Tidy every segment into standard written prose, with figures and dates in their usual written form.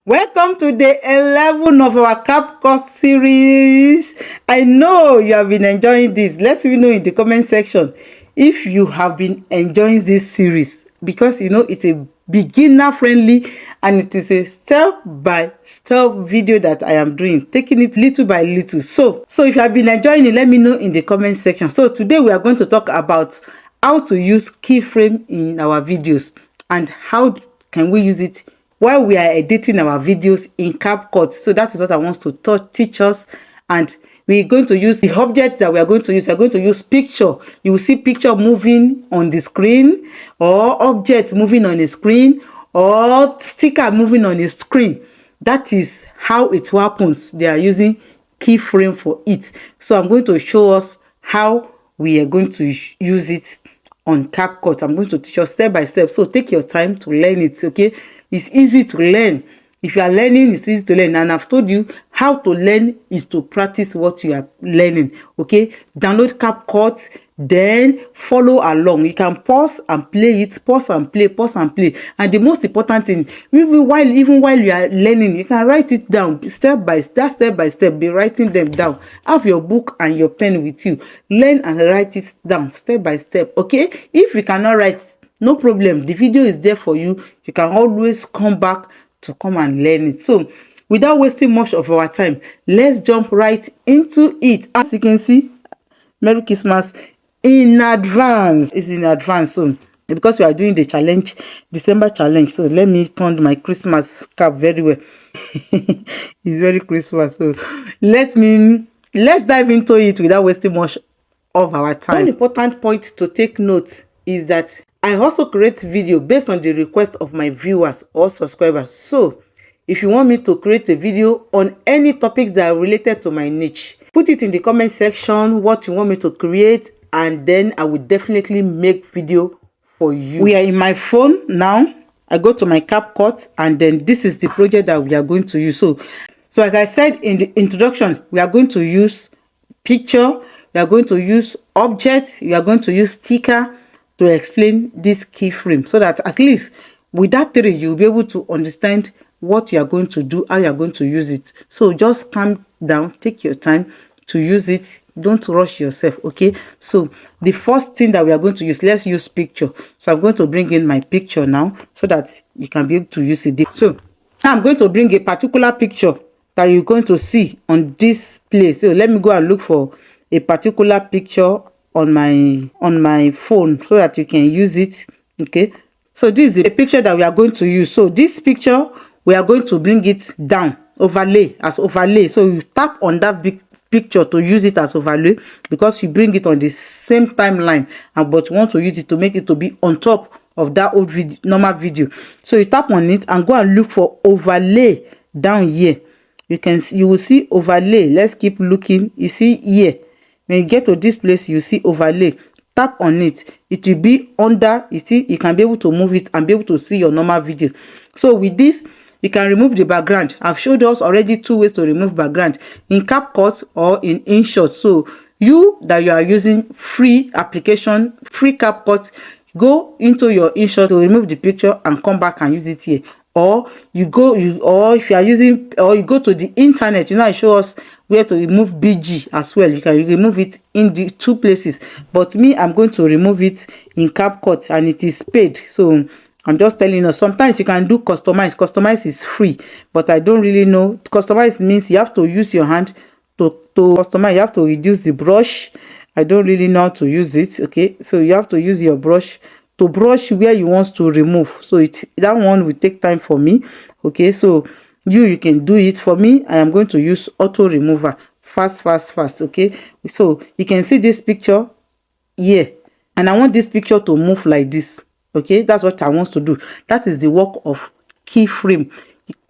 Welcome to day 11 of our CapCut series. I know you have been enjoying this. Let me know in the comment section if you have been enjoying this series, because you know it's a beginner friendly and it is a step-by-step video that I am doing, taking it little by little. So if you have been enjoying it, let me know in the comment section. So today we are going to talk about how to use keyframe in our videos and how can we use it while we are editing our videos in CapCut. So that is what I want to teach us. And we're going to use the objects that we are going to use. We are going to use picture. You will see picture moving on the screen, or objects moving on the screen, or sticker moving on the screen. That is how it happens. They are using keyframe for it. So I'm going to show us how we are going to use it on CapCut. I'm going to teach you step by step. So take your time to learn it, okay? It's easy to learn. If you are learning, it's easy to learn. And I've told you how to learn is to practice what you are learning, okay? Download CapCut, then follow along. You can pause and play it, pause and play, pause and play. And the most important thing, even while you are learning, you can write it down step by step. Be writing them down. Have your book and your pen with you. Learn and write it down step by step, okay? If you cannot write, no problem. The video is there for you. You can always come back to come and learn it. So without wasting much of our time, let's jump right into it. As you can see, Merry Christmas in advance. It's in advance. So because we are doing the challenge, December challenge, so let me turn my Christmas cap very well. It's very Christmas. So let's dive into it without wasting much of our time. One important point to take note is that I also create video based on the request of my viewers or subscribers. So if you want me to create a video on any topics that are related to my niche, put it in the comment section what you want me to create, and then I will definitely make video for you. We are in my phone now. I go to my CapCut, and then this is the project that we are going to use. So as I said in the introduction, we are going to use picture, we are going to use object, we are going to use sticker to explain this keyframe, so that at least with that three you'll be able to understand what you are going to do, how you are going to use it. So just calm down, take your time to use it. Don't rush yourself, okay? So the first thing that we are going to use, let's use picture. So I'm going to bring in my picture now so that you can be able to use it. So now I'm going to bring a particular picture that you're going to see on this place. So let me go and look for a particular picture on my phone so that you can use it, okay? So this is a picture that we are going to use. So this picture, we are going to bring it down, overlay, as overlay. So you tap on that big picture to use it as overlay, because you bring it on the same timeline, but you want to use it to make it to be on top of that old video, normal video. So you tap on it and go and look for overlay down here. You will see overlay. Let's keep looking. You see here, when you get to this place, you see overlay. Tap on it. It will be under. You see, you can be able to move it and be able to see your normal video. So with this, you can remove the background. I've showed us already 2 ways to remove background, in CapCut or in InShot. So you are using free application, free CapCut, go into your InShot to remove the picture and come back and use it here. Or you go to the internet. I show us where to remove BG as well. You can remove it in the 2 places, but me, I'm going to remove it in CapCut, and it is paid. So I'm just telling you, sometimes you can do customize is free, but I don't really know. Customize means you have to use your hand to customize. You have to reduce the brush. I don't really know how to use it, okay? So you have to use your brush to brush where you want to remove. So that one will take time for me, okay? So you can do it. For me, I am going to use auto remover. Fast, okay? So you can see this picture here, and I want this picture to move like this, okay? That's what I want to do. That is the work of keyframe.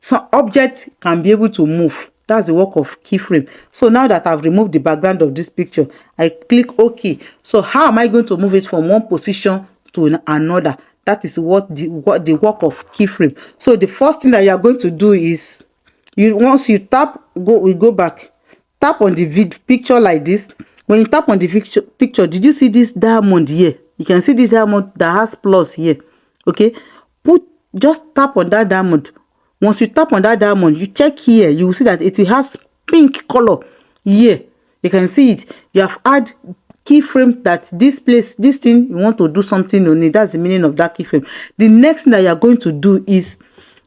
So objects can be able to move. That's the work of keyframe. So now that I've removed the background of this picture, I click OK. So how am I going to move it from one position to another? That is what the work of keyframe. So the first thing that you are going to do is, once you tap, we go back, tap on the picture like this. When you tap on the picture, did you see this diamond here? You can see this diamond that has plus here, okay? Just tap on that diamond. Once you tap on that diamond, you check here, you will see that it has pink color here. You can see it. You have add keyframe that this place, this thing, you want to do something on it. That's the meaning of that keyframe. The next thing that you are going to do is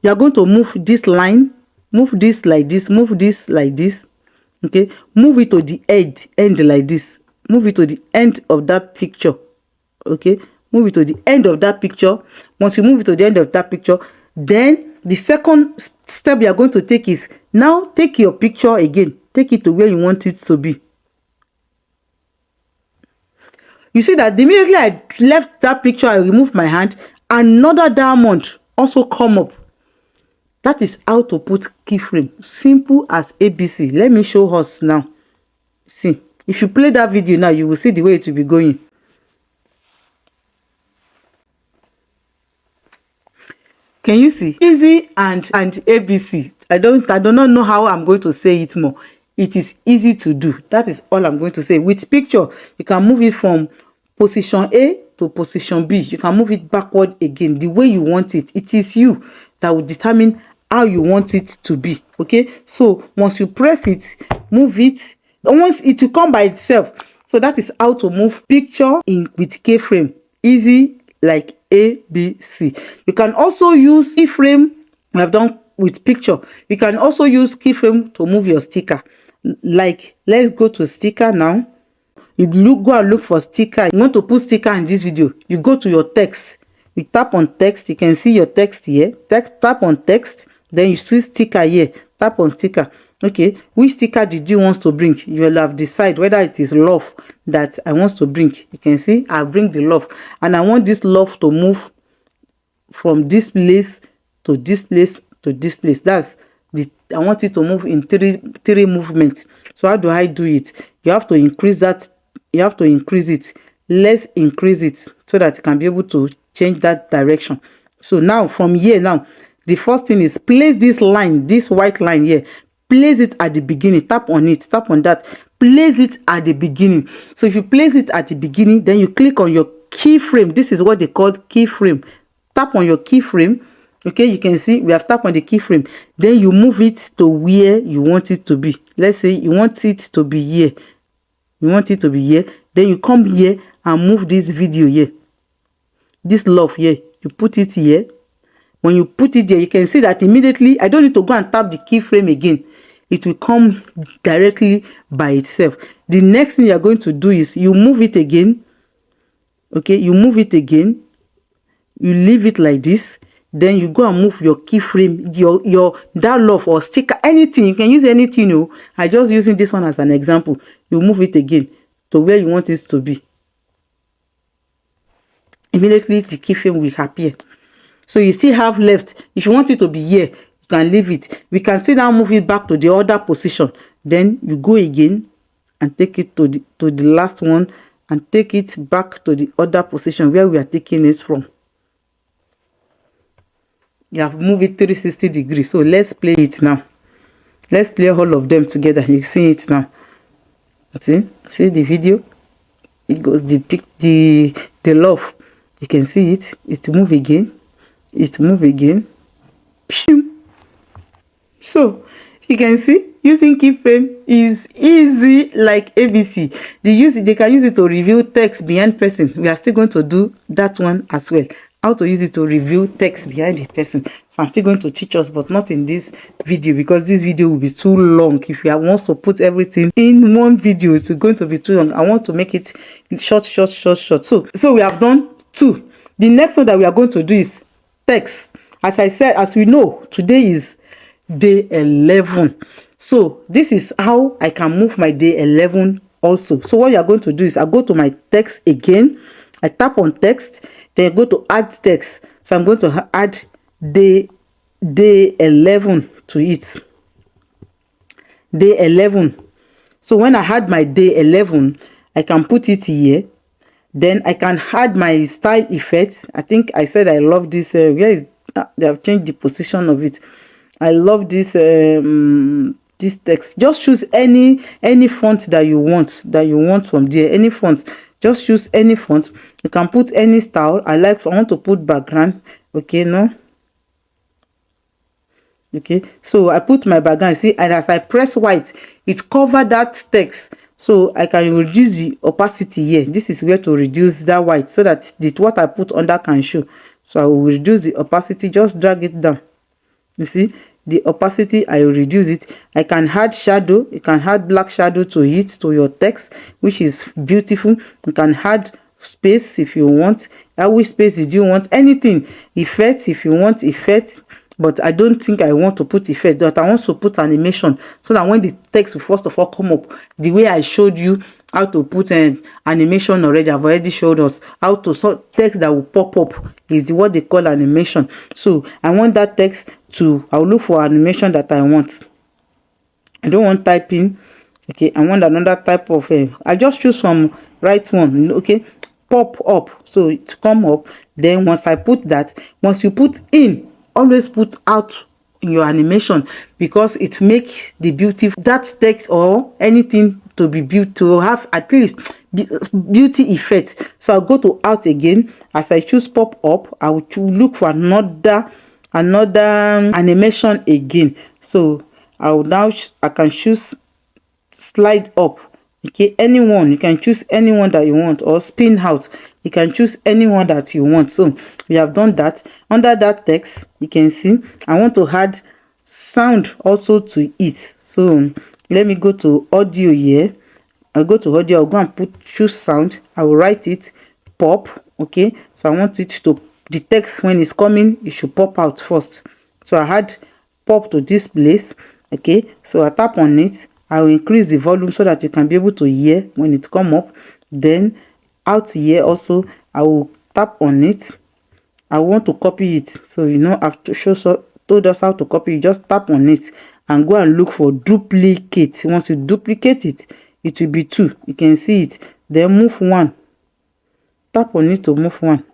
you are going to move this line, move this like this, move this like this. Okay, move it to the end like this. Move it to the end of that picture. Okay, move it to the end of that picture. Once you move it to the end of that picture, then the second step you are going to take is now take your picture again, take it to where you want it to be. You see that immediately I left that picture, I removed my hand, another diamond also come up. That is how to put keyframe. Simple as ABC. Let me show us now. See, if you play that video now, you will see the way it will be going. Can you see? Easy and ABC. I do not know how I'm going to say it more. It is easy to do. That is all I'm going to say. With picture, you can move it from position A to position B. You can move it backward again the way you want it. It is you that will determine how you want it to be. Okay, so once you press it, move it, once it will come by itself. So that is how to move picture in with keyframe. Easy like ABC. You can also use keyframe. We have done with picture. You can also use keyframe to move your sticker. Like, let's go to sticker now. You go and look for sticker. You want to put sticker in this video, you go to your text, you tap on text. You can see your text here. Tap on text, then you see sticker here. Tap on sticker. Okay, which sticker did you want to bring? You will have decide whether it is love that I want to bring. You can see I bring the love, and I want this love to move from this place to this place to this place. That's the, I want it to move in three movements. So how do I do it? You have to increase that. You have to increase it. Let's increase it so that you can be able to change that direction. So now from here, now the first thing is place this line, this white line here. Place it at the beginning. Tap on it. Tap on that. Place it at the beginning. So if you place it at the beginning, then you click on your keyframe. This is what they call keyframe. Tap on your keyframe. Okay, you can see we have tapped on the keyframe. Then you move it to where you want it to be. Let's say you want it to be here. You want it to be here. Then you come here and move this video here. This love here. You put it here. When you put it there, you can see that immediately I don't need to go and tap the keyframe again. It will come directly by itself. The next thing you are going to do is you move it again. Okay, you move it again. You leave it like this. Then you go and move your keyframe, your that love or sticker, anything. You can use anything. You know, I just using this one as an example. You move it again to where you want it to be. Immediately the keyframe will appear. So you still have left. If you want it to be here, you can leave it. We can still now move it back to the other position. Then you go again and take it to the last one and take it back to the other position where we are taking it from. You have moved it 360 degrees. So let's play it now. Let's play all of them together. You see it now. See the video. It goes the love. You can see it. It move again. It move again. So you can see using keyframe is easy like ABC. They can use it to reveal text behind person. We are still going to do that one as well. How to use it to reveal text behind the person. So I'm still going to teach us, but not in this video, because this video will be too long. If you want to put everything in one video, it's going to be too long. I want to make it short. So we have done 2. The next one that we are going to do is text. As I said, as we know, today is day 11. So this is how I can move my day 11 also. So what you are going to do is I go to my text again. I tap on text, then I go to add text. So I'm going to add day 11 to it. Day 11. So when I add my day 11, I can put it here. Then I can add my style effects. I think I said I love this. Where is they have changed the position of it? I love this this text. Just choose any font that you want from there. Any font. Just choose any font. You can put any style. I want to put background. Okay, no. Okay, so I put my background, see, and as I press white, it covered that text. So I can reduce the opacity here. This is where to reduce that white so that what I put under can show. So I will reduce the opacity, just drag it down. You see the opacity, I will reduce it. I can add shadow. You can add black shadow to it, to your text, which is beautiful. You can add space if you want. Which space did you want? Anything. Effect if you want effect. But I don't think I want to put effect, but I want to put animation so that when the text will first of all come up, the way I showed you how to put an animation already, I've already showed us how to sort text that will pop up is what they call animation. So I want that text to, I'll look for animation that I want. I don't want typing. Okay, I want another type of I just choose from right one. Okay, pop up, so it come up. Then once I put that, once you put in, always put out in your animation, because it makes the beauty, that text or anything to be built, to have at least beauty effect. So I'll go to out again. As I choose pop up, I will look for another animation again. So I will now I can choose slide up. Okay, anyone, you can choose anyone that you want, or spin out, you can choose anyone that you want. So we have done that. Under that text, you can see I want to add sound also to it. So let me go to audio here. I'll go to audio, I'll go and choose sound. I will write it pop. Okay, so I want it to, the text when it's coming, it should pop out first. So I had pop to this place. Okay, so I tap on it. I will increase the volume so that you can be able to hear when it come up. Then out here also, I will tap on it. I want to copy it, so I've told us how to copy. You just tap on it and go and look for duplicate. Once you duplicate it, it will be 2. You can see it. Then move 1. Tap on it to move 1.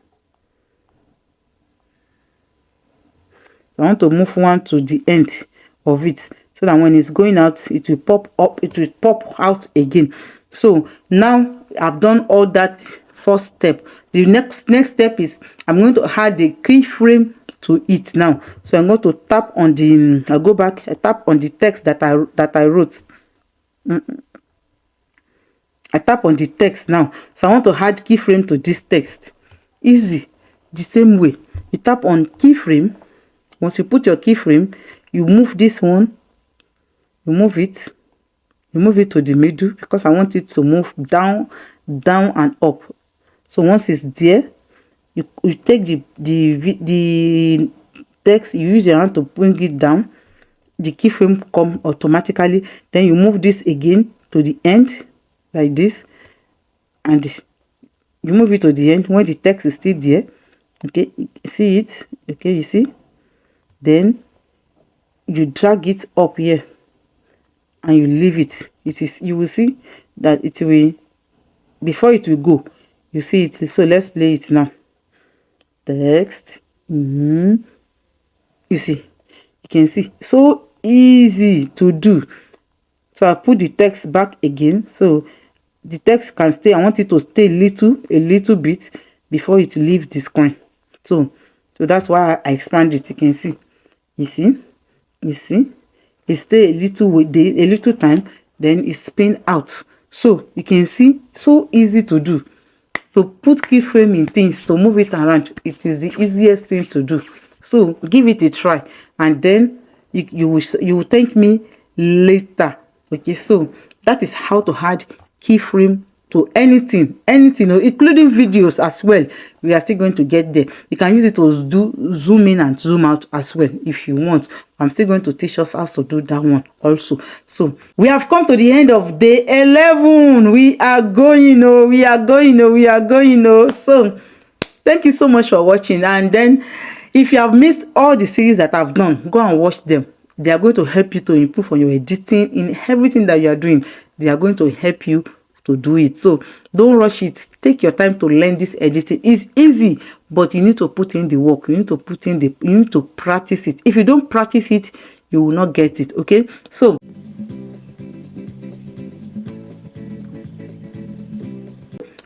I want to move 1 to the end of it, so that when it's going out, it will pop up, it will pop out again. So now I've done all that first step. The next step is I'm going to add the keyframe to it now. So I'm going to tap on the, I'll go back, I tap on the text that I wrote. I tap on the text now. So I want to add keyframe to this text. Easy. The same way. You tap on keyframe. Once you put your keyframe, you move this one. You move it to the middle, because I want it to move down and up. So once it's there, you take the text, you use your hand to bring it down, the keyframe come automatically. Then you move this again to the end like this, and you move it to the end when the text is still there. Okay, you see it. Okay, you see. Then you drag it up here and you leave it. You will see that it will, before it will go, you see it. So let's play it now. Text. You see, you can see, so easy to do. So I put the text back again, so the text can stay. I want it to stay a little bit before it leave the screen. So that's why I expand it. You can see. You see, it stay a little time, then it spin out. So you can see, so easy to do. So put keyframe in things to move it around. It is the easiest thing to do. So give it a try, and then you will thank me later. Okay, so that is how to add keyframe to anything, including videos as well. We are still going to get there. You can use it to do zoom in and zoom out as well if you want. I'm still going to teach us how to do that one also. So we have come to the end of day 11. We are going. So thank you so much for watching. And then if you have missed all the series that I've done, go and watch them. They are going to help you to improve on your editing in everything that you are doing. They are going to help you to do it. So don't rush it. Take your time to learn this editing. It's easy, but you need to put in the work. You need to practice it. If you don't practice it, you will not get it. Okay, so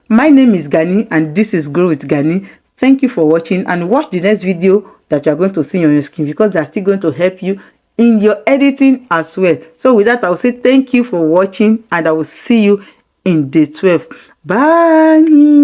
my name is Ganny and this is Grow With Ganny. Thank you for watching, and watch the next video that you are going to see on your screen, because they are still going to help you in your editing as well. So with that, I will say thank you for watching, and I will see you in day 12. Bye.